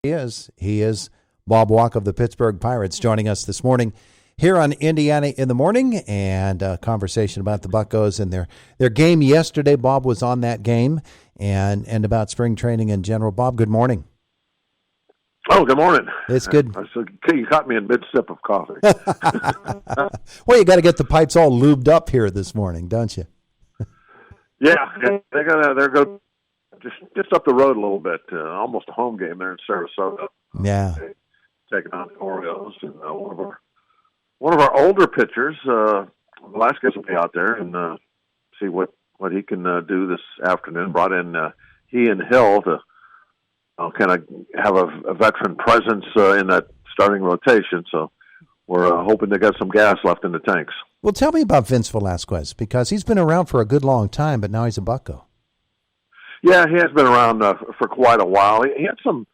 He is Bob Walk of the Pittsburgh Pirates joining us this morning here on Indiana in the Morning, and a conversation about the Buccos and their game yesterday. Bob was on that game, and about spring training in general. Bob, good morning. Oh, good morning. It's good. You caught me in mid-sip of coffee. Well, you got to get the pipes all lubed up here this morning, don't you? Yeah, they're good. Just up the road a little bit. Almost a home game there in Sarasota. Yeah, taking on the Orioles, and one of our older pitchers, Velasquez, will be out there and see what he can do this afternoon. Brought in he and Hill to kind of have a veteran presence in that starting rotation. So we're hoping to get some gas left in the tanks. Well, tell me about Vince Velasquez, because he's been around for a good long time, but now he's a Bucco. Yeah, he has been around for quite a while. He had some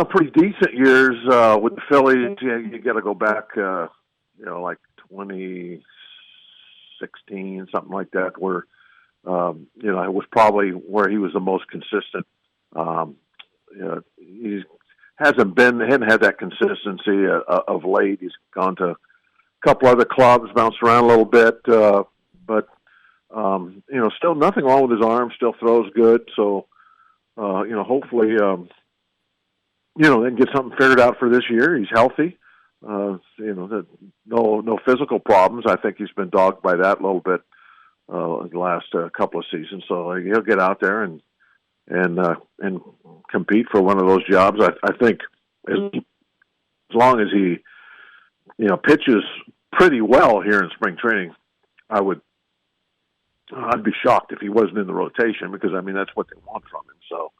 pretty decent years with the Phillies. You got to go back, like 2016, something like that, where it was probably where he was the most consistent. He hadn't had that consistency of late. He's gone to a couple other clubs, bounced around a little bit, but still nothing wrong with his arm. Still throws good. So, hopefully, then get something figured out for this year. He's healthy. No physical problems. I think he's been dogged by that a little bit the last couple of seasons. So he'll get out there and compete for one of those jobs. I think as long as he, pitches pretty well here in spring training, I'd be shocked if he wasn't in the rotation, because that's what they want from him. So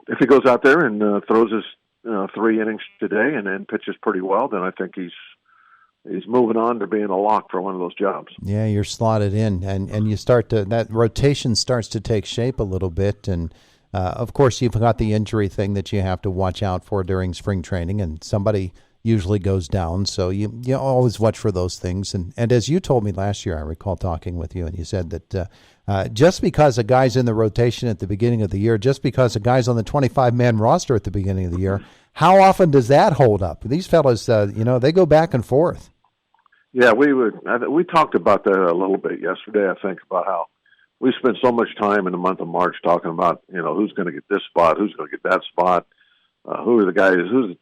if he goes out there and throws his 3 innings today and then pitches pretty well, then I think he's moving on to being a lock for one of those jobs. Yeah, you're slotted in, and you start to, that rotation starts to take shape a little bit, and of course you've got the injury thing that you have to watch out for during spring training, and somebody usually goes down, so you always watch for those things. And as you told me last year, I recall talking with you, and you said that just because a guy's in the rotation at the beginning of the year, just because a guy's on the 25-man roster at the beginning of the year, how often does that hold up? These fellas, they go back and forth. Yeah, we talked about that a little bit yesterday, I think, about how we spent so much time in the month of March talking about, who's going to get this spot, who's going to get that spot. Who are the guys?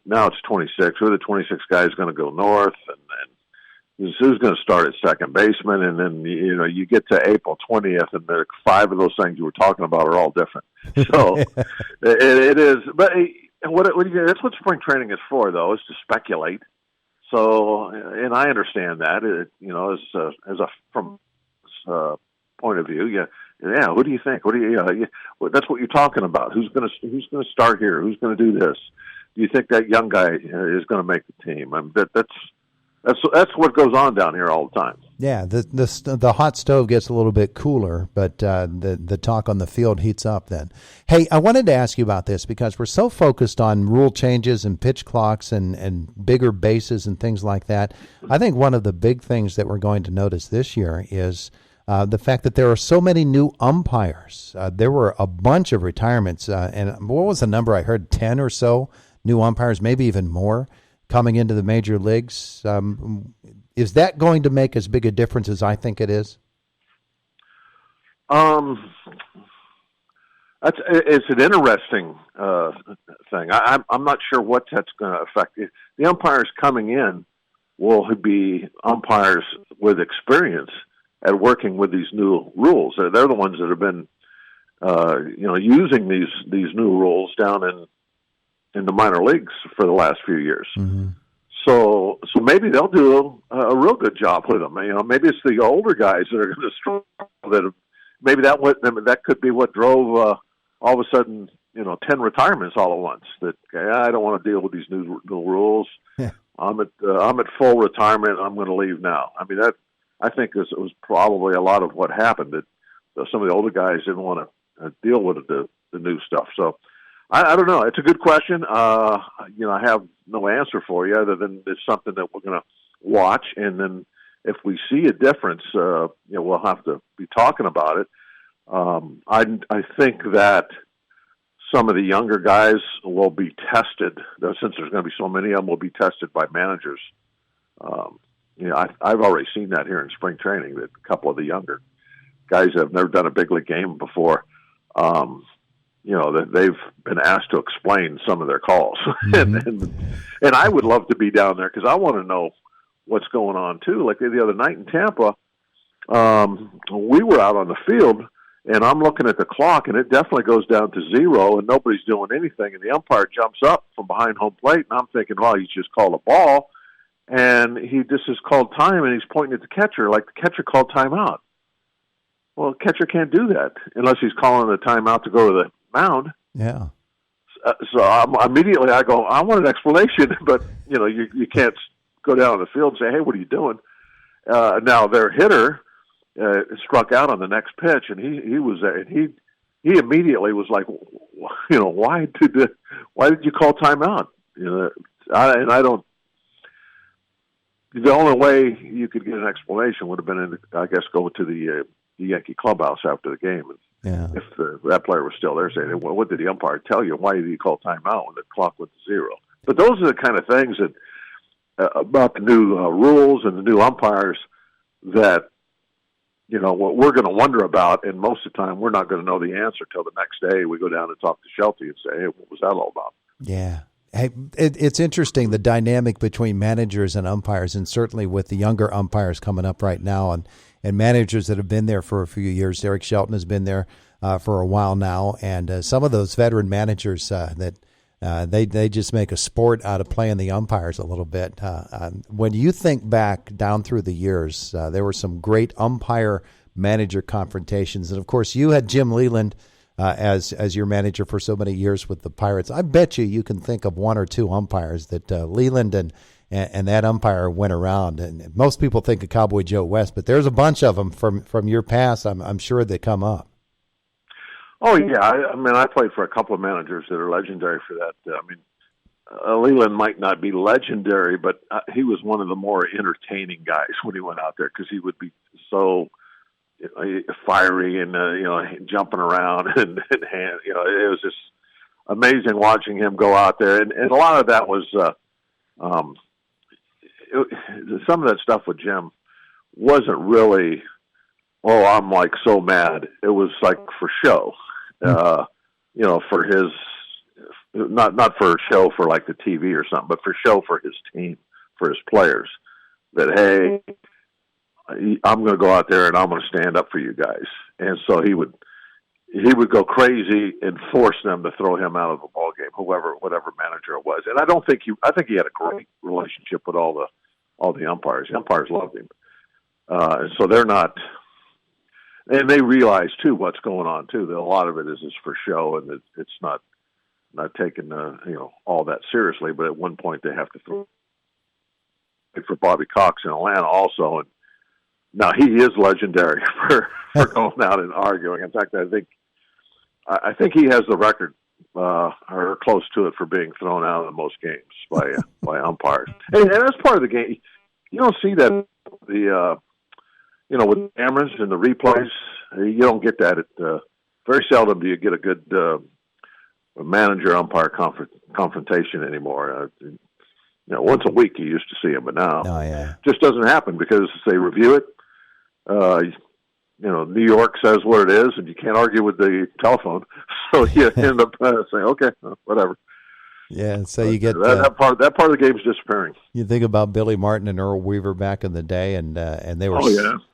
Now it's 26. Who are the 26 guys going to go north, and who's going to start at second baseman? And then you get to April 20th, and there 5 of those things you were talking about are all different. So it is. But that's what spring training is for, though, is to speculate. So, and I understand that. From point of view, yeah. Who do you think? That's what you're talking about. Who's going to start here? Who's going to do this? Do you think that young guy is going to make the team? That's what goes on down here all the time. Yeah, the hot stove gets a little bit cooler, but the talk on the field heats up then. Hey, I wanted to ask you about this because we're so focused on rule changes and pitch clocks and bigger bases and things like that. I think one of the big things that we're going to notice this year is the fact that there are so many new umpires. There were a bunch of retirements, and what was the number I heard? 10 or so new umpires, maybe even more, coming into the major leagues. Is that going to make as big a difference as I think it is? It's an interesting thing. I'm not sure what that's going to affect. The umpires coming in will be umpires with experience at working with these new rules. They're the ones that have been, using these new rules down in the minor leagues for the last few years. Mm-hmm. So maybe they'll do a real good job with them. Maybe it's the older guys that are going to struggle. Maybe that could be what drove all of a sudden 10 retirements all at once. That I don't want to deal with these new rules. Yeah. I'm at full retirement. I'm going to leave now. I mean that. I think it was probably a lot of what happened, that some of the older guys didn't want to deal with the new stuff. So I don't know. It's a good question. I have no answer for you other than it's something that we're going to watch. And then if we see a difference, we'll have to be talking about it. I think that some of the younger guys will be tested. Since there's going to be so many of them, will be tested by managers. I've already seen that here in spring training, that a couple of the younger guys that have never done a big league game before, that they've been asked to explain some of their calls. Mm-hmm. and I would love to be down there because I want to know what's going on too. Like the other night in Tampa, we were out on the field, and I'm looking at the clock, and it definitely goes down to 0, and nobody's doing anything. And the umpire jumps up from behind home plate, and I'm thinking, well, he's just called a ball. And he just has called time, and he's pointing at the catcher like the catcher called timeout. Well, the catcher can't do that unless he's calling a timeout to go to the mound. Yeah. So immediately I go, I want an explanation, but you can't go down on the field and say, hey, what are you doing? Now their hitter struck out on the next pitch, and he immediately was like, why did you call timeout? I don't. The only way you could get an explanation would have been, I guess, go to the Yankee clubhouse after the game. And if that player was still there, saying, well, what did the umpire tell you? Why did he call timeout when the clock went to 0? But those are the kind of things that about the new rules and the new umpires that, what we're going to wonder about. And most of the time, we're not going to know the answer till the next day. We go down and talk to Shelty and say, hey, what was that all about? Yeah. Hey, it's interesting, the dynamic between managers and umpires, and certainly with the younger umpires coming up right now and managers that have been there for a few years. Derek Shelton has been there for a while now, and some of those veteran managers that they just make a sport out of playing the umpires a little bit. When you think back down through the years, there were some great umpire-manager confrontations, and of course you had Jim Leland as your manager for so many years with the Pirates. I bet you can think of one or two umpires that Leland and that umpire went around. And most people think of Cowboy Joe West, but there's a bunch of them from your past. I'm sure they come up. Oh yeah, I played for a couple of managers that are legendary for that. Leland might not be legendary, but he was one of the more entertaining guys when he went out there because he would be so fiery and jumping around and it was just amazing watching him go out there, and a lot of that was some of that stuff with Jim wasn't really I'm like so mad. It was like for show, for his not for show for like the TV or something, but for show for his team, for his players, that hey, I'm going to go out there and I'm going to stand up for you guys. And so he would go crazy and force them to throw him out of the ball game, whatever manager it was. And I think he had a great relationship with all the umpires. The umpires loved him. And so they're not, and they realize too what's going on too, that a lot of it is just for show and that it's not taken, all that seriously. But at one point they have to throw for Bobby Cox in Atlanta also. And now he is legendary for going out and arguing. In fact, I think he has the record or close to it for being thrown out in most games by umpires. And that's part of the game. You don't see that with cameras and the replays. You don't get that. Very seldom do you get a good manager umpire confrontation anymore. Once a week you used to see them, but now it just doesn't happen because they review it. New York says what it is, and you can't argue with the telephone. So you end up saying, "Okay, whatever." Yeah, so you get that part of the game is disappearing. You think about Billy Martin and Earl Weaver back in the day, and they were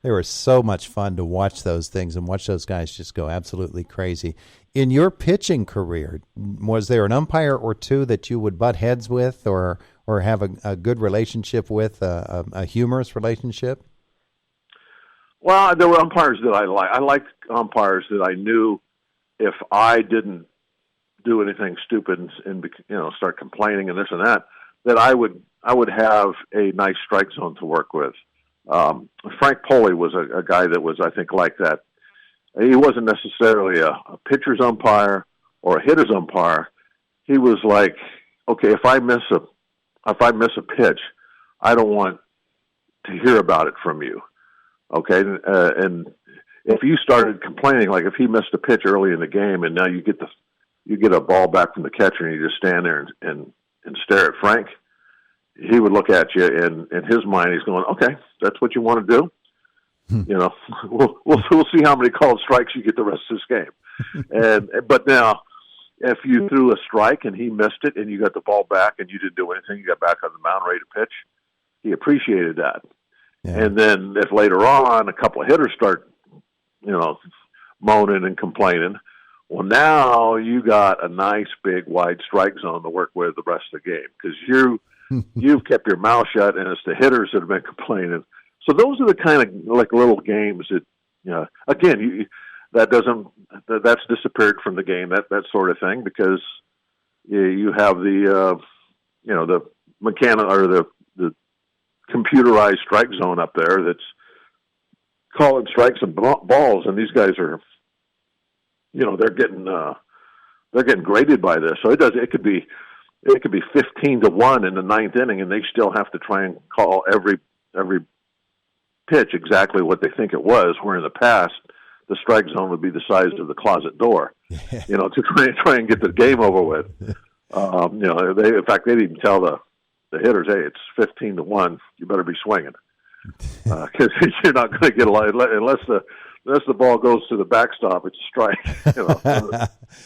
they were so much fun to watch those things and watch those guys just go absolutely crazy. In your pitching career, was there an umpire or two that you would butt heads with, or have a good relationship with, a humorous relationship? Well, there were umpires that I liked. I liked umpires that I knew if I didn't do anything stupid and start complaining and this and that I would have a nice strike zone to work with. Frank Poley was a guy that was, I think, like that. He wasn't necessarily a pitcher's umpire or a hitter's umpire. He was like, okay, if I miss a pitch, I don't want to hear about it from you. Okay, and if you started complaining, like if he missed a pitch early in the game, and now you get you get a ball back from the catcher and you just stand there and stare at Frank, he would look at you, and in his mind, he's going, "Okay, that's what you want to do. You know, we'll see how many called strikes you get the rest of this game." But now, if you threw a strike and he missed it, and you got the ball back, and you didn't do anything, you got back on the mound ready to pitch, he appreciated that. Yeah. And then if later on a couple of hitters start, moaning and complaining, well, now you got a nice big wide strike zone to work with the rest of the game, because you've kept your mouth shut, and it's the hitters that have been complaining. So those are the kind of like little games that, again, that's disappeared from the game, that sort of thing, because you have the mechanical or the computerized strike zone up there that's calling strikes and balls, and these guys are, they're getting graded by this. So it could be 15-1 in the ninth inning, and they still have to try and call every pitch exactly what they think it was, where in the past the strike zone would be the size of the closet door, to try and get the game over with. In fact, they'd even tell the hitters, "Hey, it's 15-1. You better be swinging, because you're not going to get a lot unless the ball goes to the backstop. It's a strike."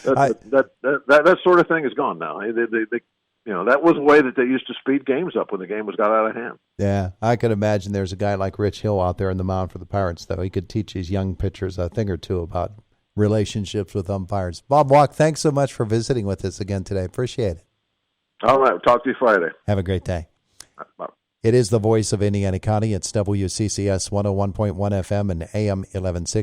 That sort of thing is gone now. That was a way that they used to speed games up when the game got out of hand. Yeah, I could imagine there's a guy like Rich Hill out there in the mound for the Pirates, though. He could teach these young pitchers a thing or two about relationships with umpires. Bob Walk, thanks so much for visiting with us again today. Appreciate it. All right. Talk to you Friday. Have a great day. Bye. It is the voice of Indiana County. It's WCCS 101.1 FM and AM 1160.